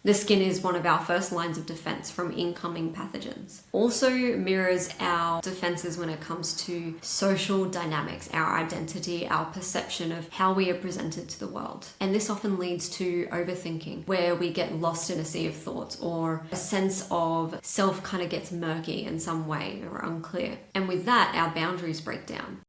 The skin is one of our first lines of defense from incoming pathogens. Also mirrors our defenses when it comes to social dynamics, our identity, our perception of how we are presented to the world. And this often leads to overthinking, where we get lost in a sea of thoughts, or a sense of self kind of gets murky in some way or unclear. And with that, our boundaries break down.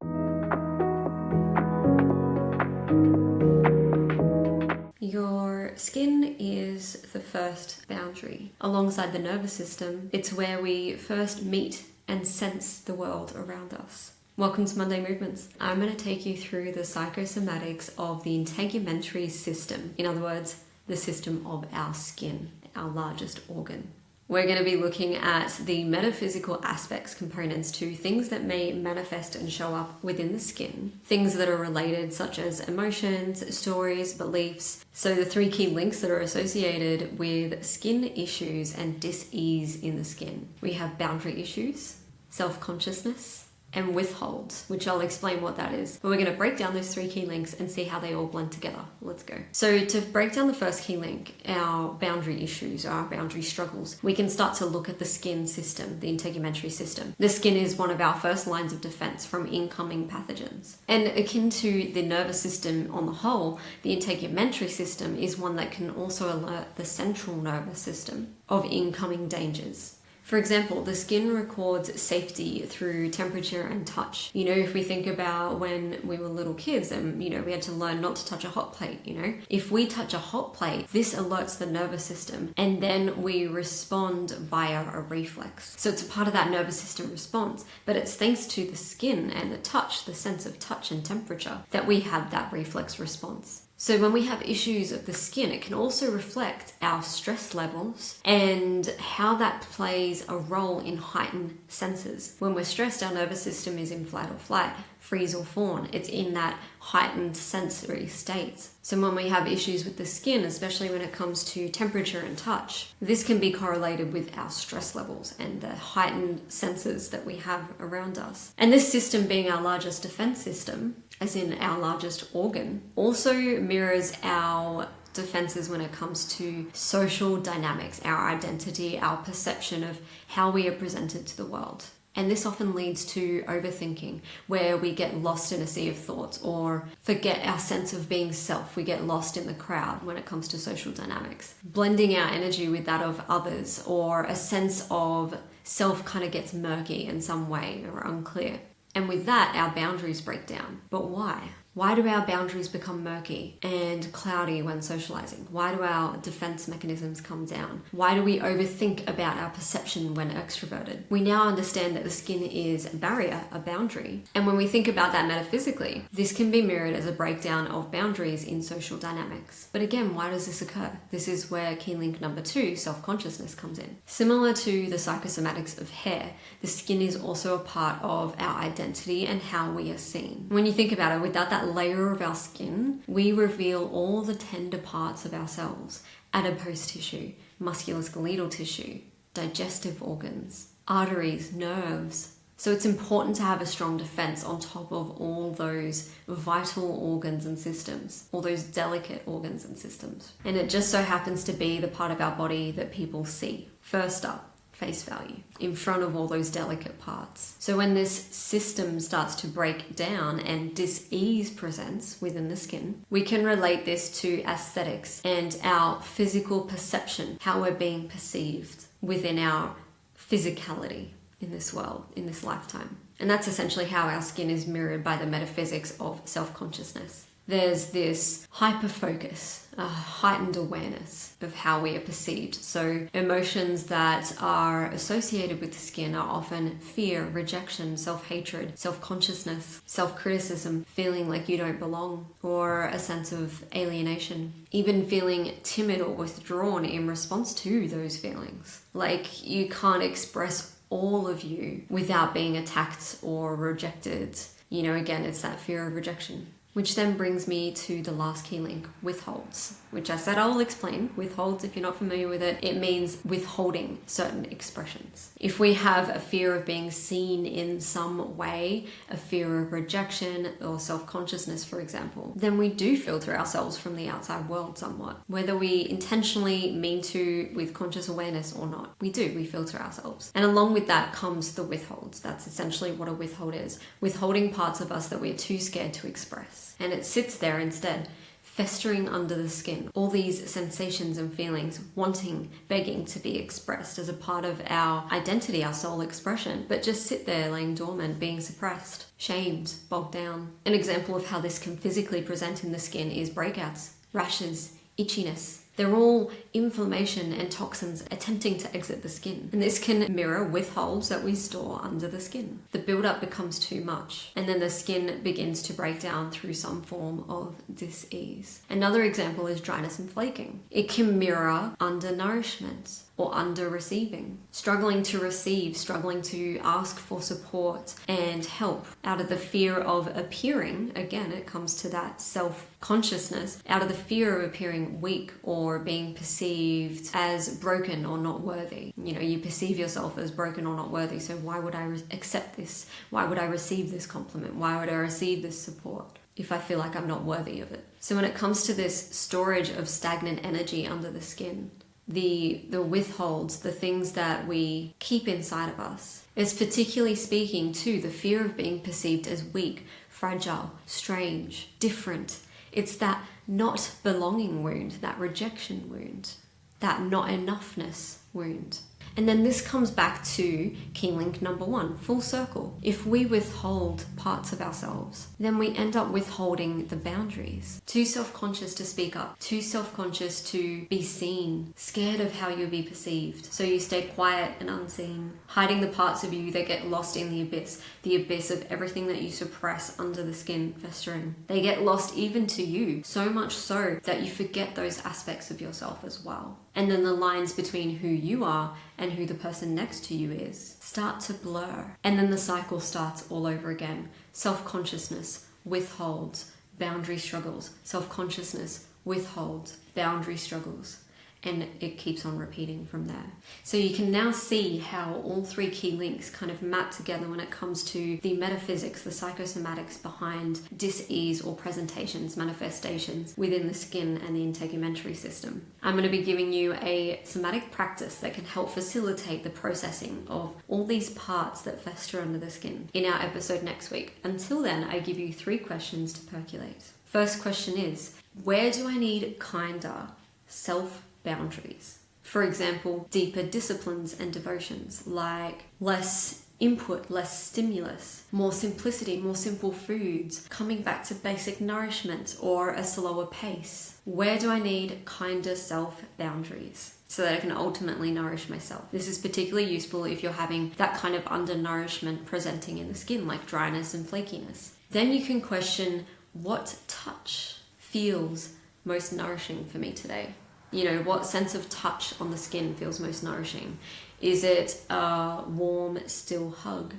Your skin is the first boundary. Alongside the nervous system, it's where we first meet and sense the world around us. Welcome to Monday Movements. I'm going to take you through the psychosomatics of the integumentary system. In other words, the system of our skin, our largest organ. We're going to be looking at the metaphysical aspects, components to things that may manifest and show up within the skin. Things that are related, such as emotions, stories, beliefs. So the three key links that are associated with skin issues and dis-ease in the skin. We have boundary issues, self-consciousness, and withholds, which I'll explain what that is. But we're going to break down those three key links and see how they all blend together. Let's go. So to break down the first key link, our boundary issues, our boundary struggles, we can start to look at the skin system, the integumentary system. The skin is one of our first lines of defense from incoming pathogens. And akin to the nervous system on the whole, the integumentary system is one that can also alert the central nervous system of incoming dangers. For example, the skin records safety through temperature and touch. If we think about when we were little kids and, we had to learn not to touch a hot plate, If we touch a hot plate, this alerts the nervous system and then we respond via a reflex. So it's a part of that nervous system response, but it's thanks to the skin and the touch, the sense of touch and temperature, that we have that reflex response. So when we have issues of the skin, it can also reflect our stress levels and how that plays a role in heightened senses. When we're stressed, our nervous system is in fight or flight, freeze or fawn. It's in that heightened sensory state. So when we have issues with the skin, especially when it comes to temperature and touch, this can be correlated with our stress levels and the heightened senses that we have around us. And this system, being our largest defense system, as in our largest organ, also mirrors our defenses when it comes to social dynamics, our identity, our perception of how we are presented to the world. And this often leads to overthinking, where we get lost in a sea of thoughts or forget our sense of being self. We get lost in the crowd when it comes to social dynamics. Blending our energy with that of others, or a sense of self kind of gets murky in some way or unclear. And with that, our boundaries break down. But why? Why do our boundaries become murky and cloudy when socializing? Why do our defense mechanisms come down? Why do we overthink about our perception when extroverted? We now understand that the skin is a barrier, a boundary. And when we think about that metaphysically, this can be mirrored as a breakdown of boundaries in social dynamics. But again, why does this occur? This is where key link number 2, self-consciousness, comes in. Similar to the psychosomatics of hair, the skin is also a part of our identity and how we are seen. When you think about it, without that layer of our skin, we reveal all the tender parts of ourselves: adipose tissue, musculoskeletal tissue, digestive organs, arteries, nerves. So it's important to have a strong defense on top of all those vital organs and systems, all those delicate organs and systems. And it just so happens to be the part of our body that people see. First up, face value, in front of all those delicate parts. So when this system starts to break down and dis-ease presents within the skin, we can relate this to aesthetics and our physical perception, how we're being perceived within our physicality in this world, in this lifetime. And that's essentially how our skin is mirrored by the metaphysics of self-consciousness. There's this hyper-focus, a heightened awareness of how we are perceived. So emotions that are associated with the skin are often fear, rejection, self-hatred, self-consciousness, self-criticism, feeling like you don't belong, or a sense of alienation, even feeling timid or withdrawn in response to those feelings. Like you can't express all of you without being attacked or rejected. Again, it's that fear of rejection. Which then brings me to the last key link, withholds, which I said I'll explain. Withholds, if you're not familiar with it, it means withholding certain expressions. If we have a fear of being seen in some way, a fear of rejection or self-consciousness, for example, then we do filter ourselves from the outside world somewhat. Whether we intentionally mean to with conscious awareness or not, we filter ourselves. And along with that comes the withholds. That's essentially what a withhold is. Withholding parts of us that we're too scared to express. And it sits there instead, festering under the skin. All these sensations and feelings, wanting, begging to be expressed as a part of our identity, our soul expression, but just sit there laying dormant, being suppressed, shamed, bogged down. An example of how this can physically present in the skin is breakouts, rashes, itchiness. They're all inflammation and toxins attempting to exit the skin. And this can mirror withholds that we store under the skin. The buildup becomes too much, and then the skin begins to break down through some form of dis-ease. Another example is dryness and flaking. It can mirror undernourishment or under-receiving. Struggling to receive, struggling to ask for support and help out of the fear of appearing, again, it comes to that self-consciousness, out of the fear of appearing weak or being perceived as broken or not worthy. You perceive yourself as broken or not worthy, so why would I accept this? Why would I receive this compliment? Why would I receive this support if I feel like I'm not worthy of it? So when it comes to this storage of stagnant energy under the skin, the withholds, the things that we keep inside of us, is particularly speaking to the fear of being perceived as weak, fragile, strange, different. It's that not belonging wound, that rejection wound, that not enoughness wound. And then this comes back to key link number 1, full circle. If we withhold parts of ourselves, then we end up withholding the boundaries. Too self-conscious to speak up, too self-conscious to be seen, scared of how you'll be perceived. So you stay quiet and unseen, hiding the parts of you that get lost in the abyss of everything that you suppress under the skin, festering. They get lost even to you, so much so that you forget those aspects of yourself as well. And then the lines between who you are and who the person next to you is start to blur. And then the cycle starts all over again. Self-consciousness withholds, boundary struggles. Self-consciousness withholds, boundary struggles. And it keeps on repeating from there. So you can now see how all 3 key links kind of map together when it comes to the metaphysics, the psychosomatics behind dis-ease or presentations, manifestations within the skin and the integumentary system. I'm going to be giving you a somatic practice that can help facilitate the processing of all these parts that fester under the skin in our episode next week. Until then, I give you 3 questions to percolate. First question is, where do I need kinder self-boundaries? For example, deeper disciplines and devotions, like less input, less stimulus, more simplicity, more simple foods, coming back to basic nourishment or a slower pace. Where do I need kinder self-boundaries so that I can ultimately nourish myself? This is particularly useful if you're having that kind of undernourishment presenting in the skin, like dryness and flakiness. Then you can question, what touch feels most nourishing for me today? What sense of touch on the skin feels most nourishing? Is it a warm, still hug,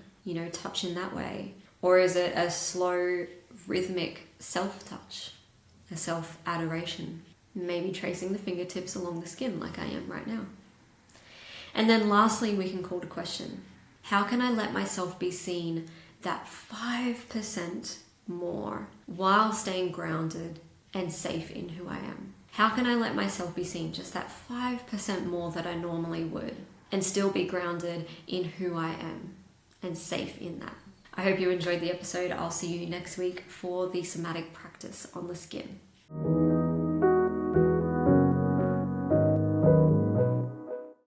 touch in that way? Or is it a slow, rhythmic self-touch, a self-adoration? Maybe tracing the fingertips along the skin like I am right now. And then lastly, we can call to question, how can I let myself be seen that 5% more while staying grounded and safe in who I am? How can I let myself be seen just that 5% more that I normally would and still be grounded in who I am and safe in that? I hope you enjoyed the episode. I'll see you next week for the somatic practice on the skin.